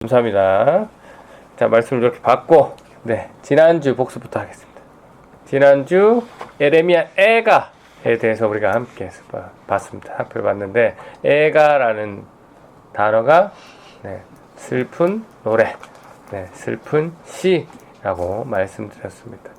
감사합니다. 자, 말씀을 이렇게 받고, 지난주 복습부터 하겠습니다. 지난주 예레미야 애가에 대해서 우리가 함께 봤습니다. 살펴봤는데, 애가라는 단어가 슬픈 노래, 슬픈 시라고 말씀드렸습니다.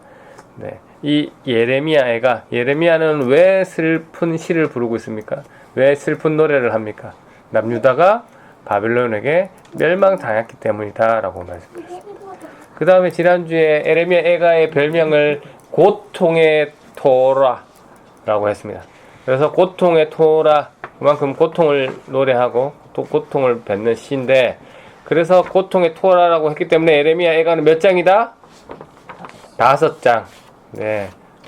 이 예레미야 애가, 예레미야는 왜 슬픈 시를 부르고 있습니까? 왜 슬픈 노래를 합니까? 남유다가 바빌론에게 멸망당했기 때문이다 라고 말씀드렸습니다. 그 다음에 지난주에 예레미야 애가의 별명을 고통의 토라라고 했습니다. 그래서 고통의 토라, 그만큼 고통을 노래하고 또 고통을 뱉는 시인데, 그래서 고통의 토라라고 했기 때문에 예레미야 애가는 몇 장이다? 5장.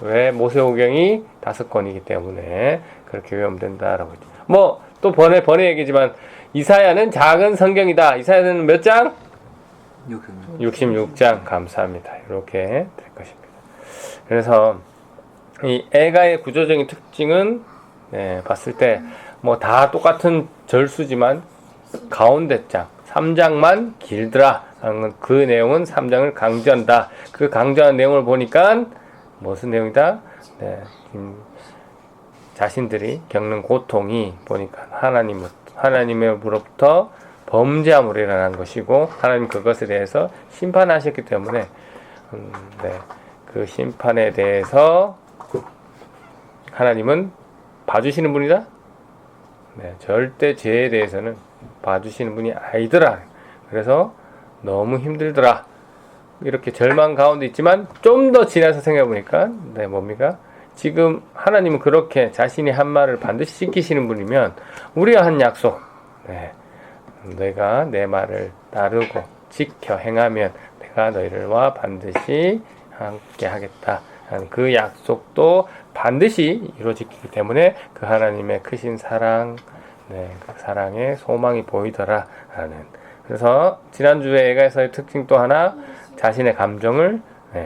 왜 모세오경이 5권이기 때문에 그렇게 외우면 된다라고 했죠. 또 번외 얘기지만 이사야는 작은 성경이다. 이사야는 몇 장? 66장. 감사합니다. 이렇게 될 것입니다. 그래서 이 애가의 구조적인 특징은 봤을 때 다 똑같은 절수지만 가운데 장 3장만 길더라. 그 내용은 3장을 강조한다. 그 강조한 내용을 보니까 무슨 내용이다? 자신들이 겪는 고통이 보니까 하나님으로부터 범죄함으로 일어난 것이고, 하나님 그것에 대해서 심판하셨기 때문에 그 심판에 대해서 하나님은 봐주시는 분이다? 절대 죄에 대해서는 봐주시는 분이 아니더라. 그래서 너무 힘들더라. 이렇게 절망 가운데 있지만 좀 더 지나서 생각해보니까 뭡니까? 지금 하나님은 그렇게 자신이 한 말을 반드시 지키시는 분이면 우리가 한 약속, 내가 내 말을 따르고 지켜 행하면 내가 너희들과 반드시 함께 하겠다 하는 그 약속도 반드시 이루어지기 때문에 그 하나님의 크신 사랑, 그 사랑의 소망이 보이더라 하는. 그래서 지난주에 애가에서의 특징 또 하나, 자신의 감정을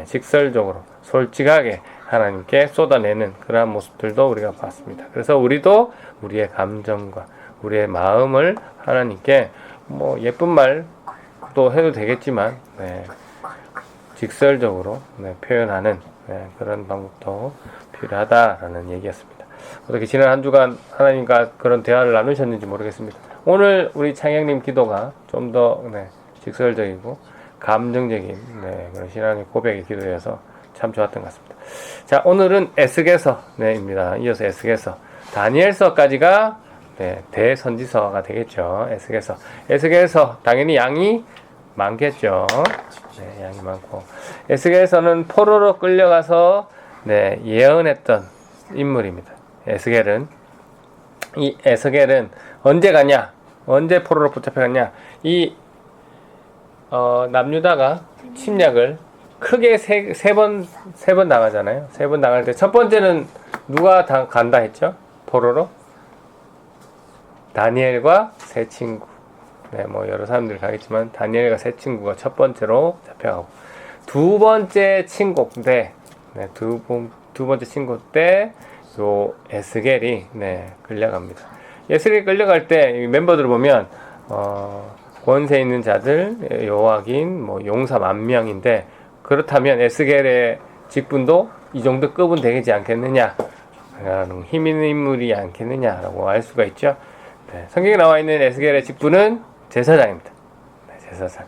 직설적으로 솔직하게 하나님께 쏟아내는 그러한 모습들도 우리가 봤습니다. 그래서 우리도 우리의 감정과 우리의 마음을 하나님께 예쁜 말도 해도 되겠지만 직설적으로 표현하는 그런 방법도 필요하다라는 얘기였습니다. 어떻게 지난 한 주간 하나님과 그런 대화를 나누셨는지 모르겠습니다. 오늘 우리 창영님 기도가 좀 더 직설적이고 감정적인 그런 신앙의 고백의 기도여서 참 좋았던 것 같습니다. 자, 오늘은 에스겔서입니다. 이어서 에스겔서, 다니엘서까지가 대선지서가 되겠죠. 에스겔서 당연히 양이 많겠죠. 양이 많고, 에스겔서는 포로로 끌려가서 예언했던 인물입니다. 에스겔은 언제 가냐? 언제 포로로 붙잡혀갔냐? 남유다가 침략을 크게 세 번 당하잖아요. 3번 당할 때 첫 번째는 누가 간다 했죠? 포로로? 다니엘과 세 친구. 여러 사람들이 가겠지만 다니엘과 세 친구가 첫 번째로 잡혀가고, 두 번째 친구 때, 두 번째 친구 때 요 에스겔이 끌려갑니다. 에스겔이 끌려갈 때 멤버들을 보면 권세 있는 자들, 요아긴, 용사 10,000명인데, 그렇다면 에스겔의 직분도 이 정도 급은 되지 않겠느냐, 힘 있는 인물이 않겠느냐라고 알 수가 있죠. 성경에 나와 있는 에스겔의 직분은 제사장입니다. 제사장.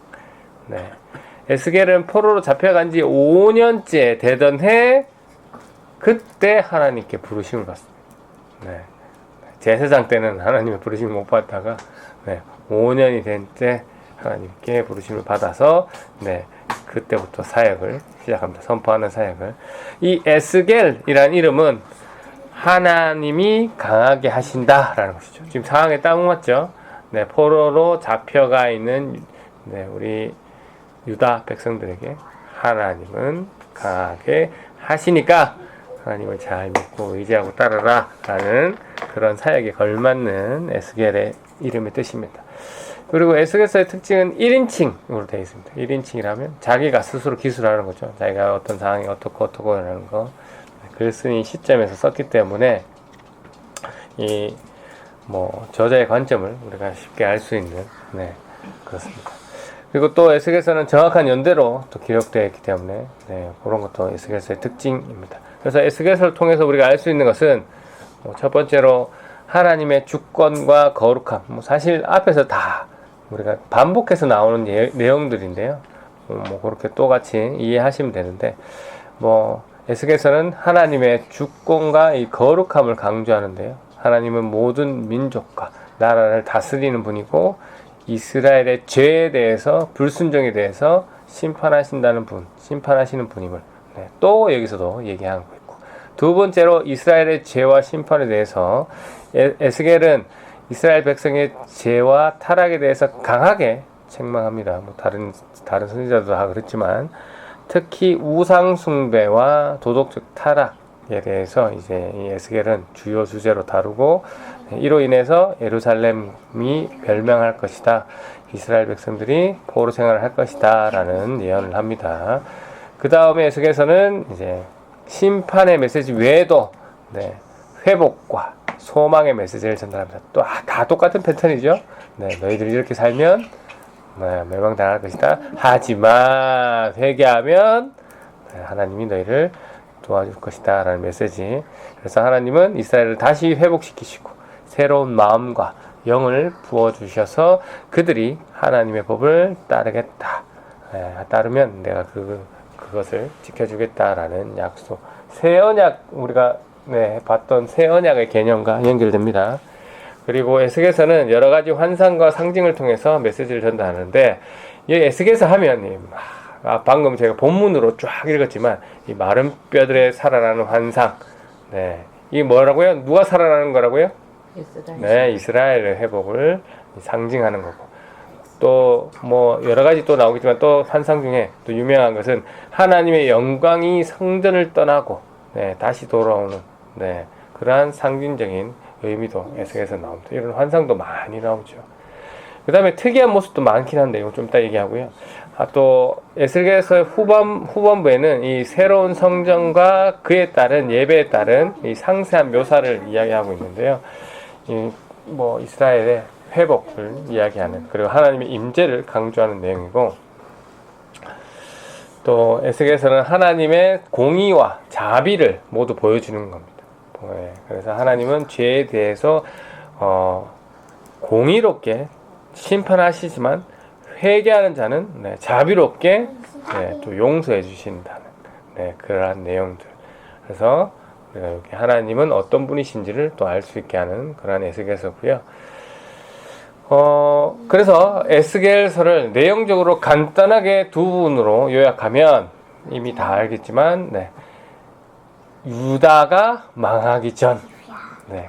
에스겔은 포로로 잡혀간 지 5년째 되던 해, 그때 하나님께 부르심을 받습니다. 제사장 때는 하나님의 부르심을 못 받다가 5년이 된 때 하나님께 부르심을 받아서 그때부터 사역을 시작합니다. 선포하는 사역을. 이 에스겔이라는 이름은 하나님이 강하게 하신다라는 것이죠. 지금 상황에 딱 맞죠? 포로로 잡혀가 있는 우리 유다 백성들에게 하나님은 강하게 하시니까 하나님을 잘 믿고 의지하고 따르라 라는 그런 사역에 걸맞는 에스겔의 이름의 뜻입니다. 그리고 에스겔서의 특징은 1인칭으로 되어 있습니다. 1인칭이라면 자기가 스스로 기술하는 거죠. 자기가 어떤 상황이 어떻고 라는 거. 글 쓰는 시점에서 썼기 때문에 저자의 관점을 우리가 쉽게 알 수 있는 그렇습니다. 그리고 또 에스겔서는 정확한 연대로 또 기록되어 있기 때문에 네, 그런 것도 에스겔서의 특징입니다. 그래서 에스겔서를 통해서 우리가 알 수 있는 것은 첫 번째로 하나님의 주권과 거룩함. 사실 앞에서 다 우리가 반복해서 나오는 내용들인데요. 그렇게 똑같이 이해하시면 되는데, 에스겔서는 하나님의 주권과 이 거룩함을 강조하는데요. 하나님은 모든 민족과 나라를 다스리는 분이고, 이스라엘의 죄에 대해서, 불순종에 대해서 심판하시는 분임을 또 여기서도 얘기하고 있고, 두 번째로 이스라엘의 죄와 심판에 대해서 에스겔은 이스라엘 백성의 죄와 타락에 대해서 강하게 책망합니다. 다른 선지자도 다 그렇지만 특히 우상 숭배와 도덕적 타락에 대해서 이제 이 에스겔은 주요 주제로 다루고, 이로 인해서 예루살렘이 멸망할 것이다. 이스라엘 백성들이 포로 생활을 할 것이다. 라는 예언을 합니다. 그 다음에 에스겔서는 이제 심판의 메시지 외에도 회복과 소망의 메시지를 전달합니다. 또 다 똑같은 패턴이죠. 너희들이 이렇게 살면 멸망당할 것이다. 하지만 회개하면 하나님이 너희를 도와줄 것이다. 라는 메시지. 그래서 하나님은 이스라엘을 다시 회복시키시고 새로운 마음과 영을 부어주셔서 그들이 하나님의 법을 따르겠다. 따르면 내가 그것을 지켜주겠다라는 약속. 새 언약, 우리가 봤던 새 언약의 개념과 연결됩니다. 그리고 에스겔서는 여러 가지 환상과 상징을 통해서 메시지를 전달하는데, 이 에스겔서 하면 방금 제가 본문으로 쫙 읽었지만 이 마른 뼈들의 살아나는 환상, 이 뭐라고요? 누가 살아나는 거라고요? 이스라엘의 회복을 상징하는 거고, 또 여러 가지 또 나오겠지만 또 환상 중에 또 유명한 것은 하나님의 영광이 성전을 떠나고 다시 돌아오는 그러한 상징적인 의미도 에스겔에서 나옵니다. 이런 환상도 많이 나오죠. 그 다음에 특이한 모습도 많긴 한데 이거 좀 이따 얘기하고요. 또 에스겔에서 후반부에는 이 새로운 성전과 그에 따른 예배에 따른 이 상세한 묘사를 이야기하고 있는데요. 이스라엘의 회복을 이야기하는, 그리고 하나님의 임재를 강조하는 내용이고, 또 에스겔에서는 하나님의 공의와 자비를 모두 보여주는 겁니다. 그래서 하나님은 죄에 대해서 공의롭게 심판하시지만 회개하는 자는 자비롭게 또 용서해 주신다는 그러한 내용들. 그래서 우리가 여기 하나님은 어떤 분이신지를 또 알 수 있게 하는 그러한 에스겔서고요. 그래서 에스겔서를 내용적으로 간단하게 두 부분으로 요약하면 이미 다 알겠지만, 유다가 망하기 전,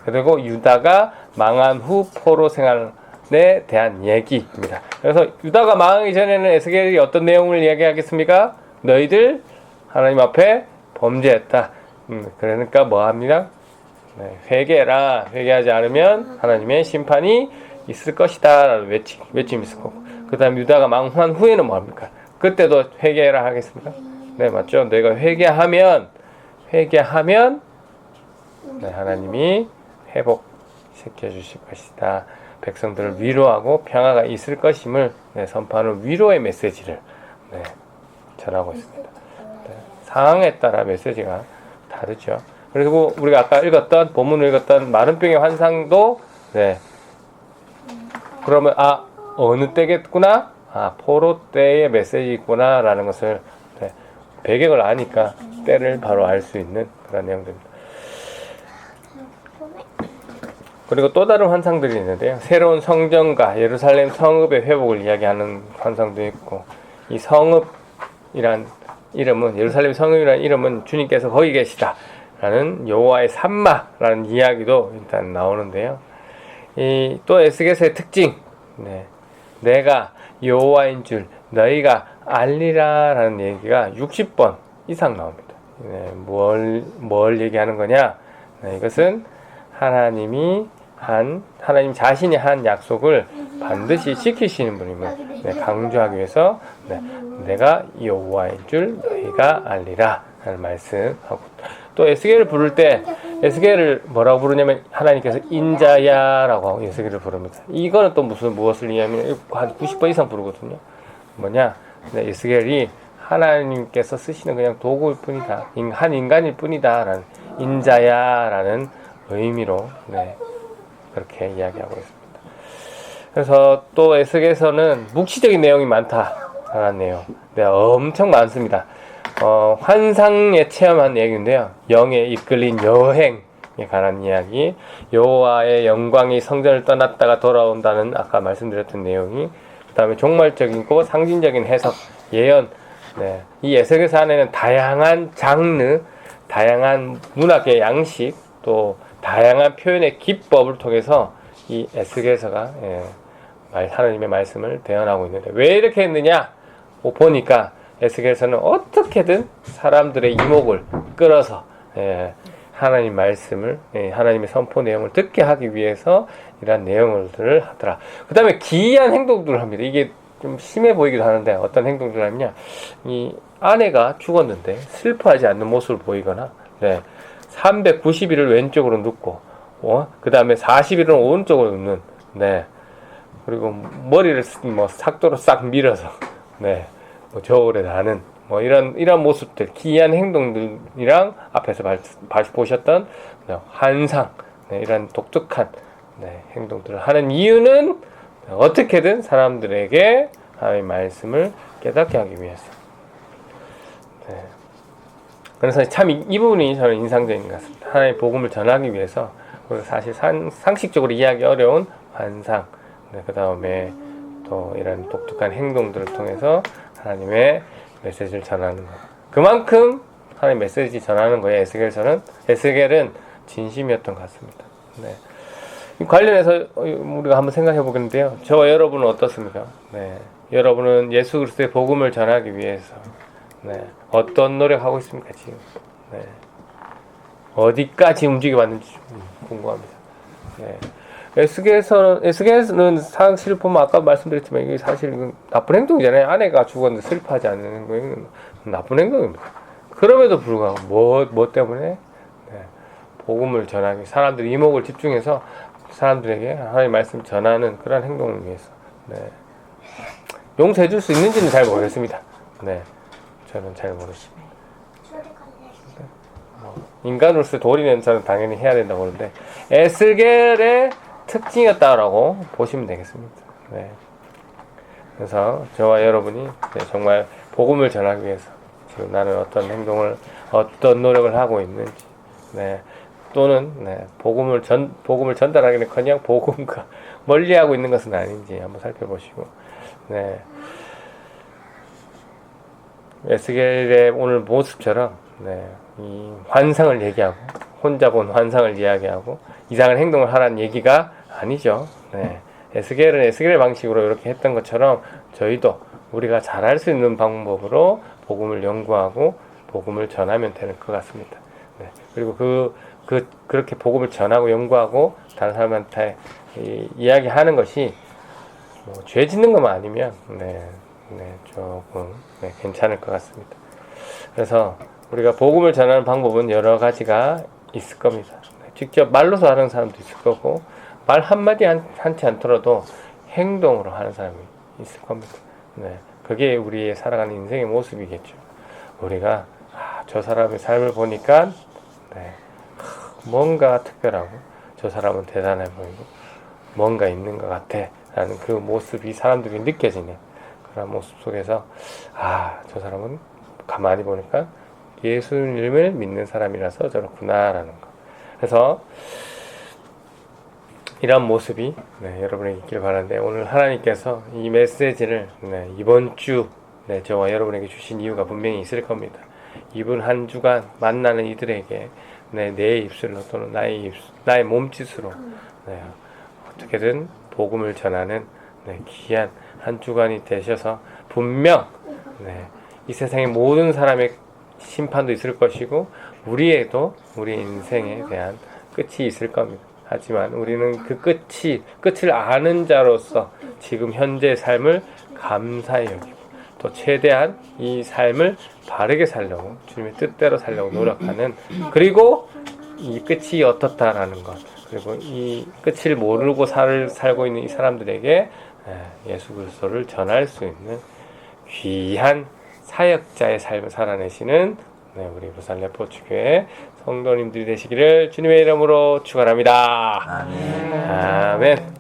그리고 유다가 망한 후 포로 생활에 대한 얘기입니다. 그래서 유다가 망하기 전에는 에스겔이 어떤 내용을 이야기하겠습니까? 너희들 하나님 앞에 범죄했다. 그러니까 뭐 합니다? 회개해라. 회개하지 않으면 하나님의 심판이 있을 것이다 라는 외침이 있을 거고, 그 다음 유다가 망한 후에는 뭐 합니까? 그때도 회개해라 하겠습니까? 맞죠? 내가 회개하면 하나님이 회복시켜 주실 것이다. 백성들을 위로하고 평화가 있을 것임을 선포하는 위로의 메시지를 전하고 있습니다. 상황에 따라 메시지가 다르죠. 그리고 우리가 아까 본문을 읽었던 마른 뼈의 환상도 그러면 어느 때겠구나, 포로 때의 메시지 있구나 라는 것을 배경을 아니까 때를 바로 알 수 있는 그런 내용들입니다. 그리고 또 다른 환상들이 있는데요. 새로운 성전과 예루살렘 성읍의 회복을 이야기하는 환상도 있고, 이 성읍이란 이름은, 예루살렘 성읍이라는 이름은 주님께서 거기 계시다 라는 여호와의 산마라는 이야기도 일단 나오는데요. 또 에스겔서의 특징, 내가 여호와인 줄 너희가 알리라 라는 얘기가 60번 이상 나옵니다. 뭘 얘기하는 거냐? 이것은 하나님 자신이 한 약속을 반드시 지키시는 분임을 강조하기 위해서 내가 여호와인 줄 너희가 알리라 라는 말씀하고, 또 에스겔을 부를 때 에스겔을 뭐라고 부르냐면 하나님께서 인자야 라고 에스겔을 부릅니다. 이거는 또 무엇을 의미하면 한 90번 이상 부르거든요. 뭐냐? 에스겔이 하나님께서 쓰시는 그냥 도구일 뿐이다. 한 인간일 뿐이다. 라는 인자야라는 의미로 그렇게 이야기하고 있습니다. 그래서 또 에스겔에서는 묵시적인 내용이 많다라는 내용. 엄청 많습니다. 환상에 체험한 얘기인데요. 영에 이끌린 여행에 관한 이야기, 여호와의 영광이 성전을 떠났다가 돌아온다는 아까 말씀드렸던 내용이, 그 다음에 종말적이고 상징적인 해석, 예언. 이 에스겔서 안에는 다양한 장르, 다양한 문학의 양식, 또 다양한 표현의 기법을 통해서 이 에스겔서가 하나님의 말씀을 대언하고 있는데, 왜 이렇게 했느냐 보니까 에스겔서는 어떻게든 사람들의 이목을 끌어서 하나님 말씀을, 하나님의 선포 내용을 듣게 하기 위해서 이러한 내용들을 하더라. 그 다음에 기이한 행동들을 합니다. 이게 좀 심해 보이기도 하는데, 어떤 행동들을 하느냐, 이 아내가 죽었는데 슬퍼하지 않는 모습을 보이거나, 390일을 왼쪽으로 눕고, 그 다음에 40일은 오른쪽으로 눕는, 그리고 머리를 삭도로 싹 밀어서, 저울에 나는, 이런 모습들, 기이한 행동들이랑 앞에서 보셨던 환상, 이런 독특한 행동들을 하는 이유는 어떻게든 사람들에게 하나님의 말씀을 깨닫게 하기 위해서. 그래서 참 이 부분이 저는 인상적인 것 같습니다. 하나님의 복음을 전하기 위해서, 그리고 사실 상식적으로 이해하기 어려운 환상, 그 다음에 또 이런 독특한 행동들을 통해서 하나님의 메시지를 전하는 것. 그만큼 하나님의 메시지 전하는 거에 에스겔은 진심이었던 것 같습니다. 관련해서 우리가 한번 생각해 보겠는데요. 저와 여러분은 어떻습니까? 여러분은 예수 그리스도의 복음을 전하기 위해서 어떤 노력하고 있습니까? 지금 어디까지 움직여봤는지 궁금합니다. 에스겔서는 사실 보면 아까 말씀드렸지만 이게 사실 나쁜 행동이잖아요. 아내가 죽었는데 슬퍼하지 않는 행동은 나쁜 행동입니다. 그럼에도 불구하고 뭐 때문에 복음을 전하기, 사람들의 이목을 집중해서 사람들에게 하나님의 말씀 전하는 그런 행동을 위해서 용서해 줄 수 있는지는 잘 모르겠습니다. 저는 잘 모르겠습니다. 인간으로서 도리는 저는 당연히 해야 된다고 보는데, 에스겔의 특징이었다라고 보시면 되겠습니다. 그래서 저와 여러분이 정말 복음을 전하기 위해서 지금 나는 어떤 행동을, 어떤 노력을 하고 있는지, 또는 복음을 전달하기는커녕 복음과 멀리하고 있는 것은 아닌지 한번 살펴보시고, 에스겔의 오늘 모습처럼 이 환상을 얘기하고, 혼자 본 환상을 이야기하고 이상한 행동을 하라는 얘기가 아니죠. 에스겔은 에스겔의 방식으로 이렇게 했던 것처럼 저희도 우리가 잘할 수 있는 방법으로 복음을 연구하고 복음을 전하면 되는 것 같습니다. 그리고 그렇게 복음을 전하고 연구하고 다른 사람한테 이야기하는 것이 죄 짓는 것만 아니면 조금 괜찮을 것 같습니다. 그래서 우리가 복음을 전하는 방법은 여러 가지가 있을 겁니다. 직접 말로서 하는 사람도 있을 거고, 말 한마디 하지 않더라도 행동으로 하는 사람이 있을 겁니다. 그게 우리의 살아가는 인생의 모습이겠죠. 우리가 저 사람의 삶을 보니까 뭔가 특별하고, 저 사람은 대단해 보이고 뭔가 있는 것 같아 라는 그 모습이 사람들이 느껴지는 그런 모습 속에서 저 사람은 가만히 보니까 예수님을 믿는 사람이라서 저렇구나 라는 거. 그래서 이런 모습이 여러분에게 있길 바라는데, 오늘 하나님께서 이 메시지를 이번 주 저와 여러분에게 주신 이유가 분명히 있을 겁니다. 이번 한 주간 만나는 이들에게 내 입술로 또는 나의 몸짓으로 어떻게든 복음을 전하는 귀한 한 주간이 되셔서, 분명 이 세상의 모든 사람의 심판도 있을 것이고 우리의 인생에 대한 끝이 있을 겁니다. 하지만 우리는 그 끝을 아는 자로서 지금 현재의 삶을 감사히 여기고, 또 최대한 이 삶을 바르게 살려고, 주님의 뜻대로 살려고 노력하는, 그리고 이 끝이 어떻다라는 것, 그리고 이 끝을 모르고 살고 있는 이 사람들에게 예수 그리스도를 전할 수 있는 귀한 사역자의 삶을 살아내시는 우리 부산 레포츠교회 성도님들이 되시기를 주님의 이름으로 축원합니다. 아멘. 아멘.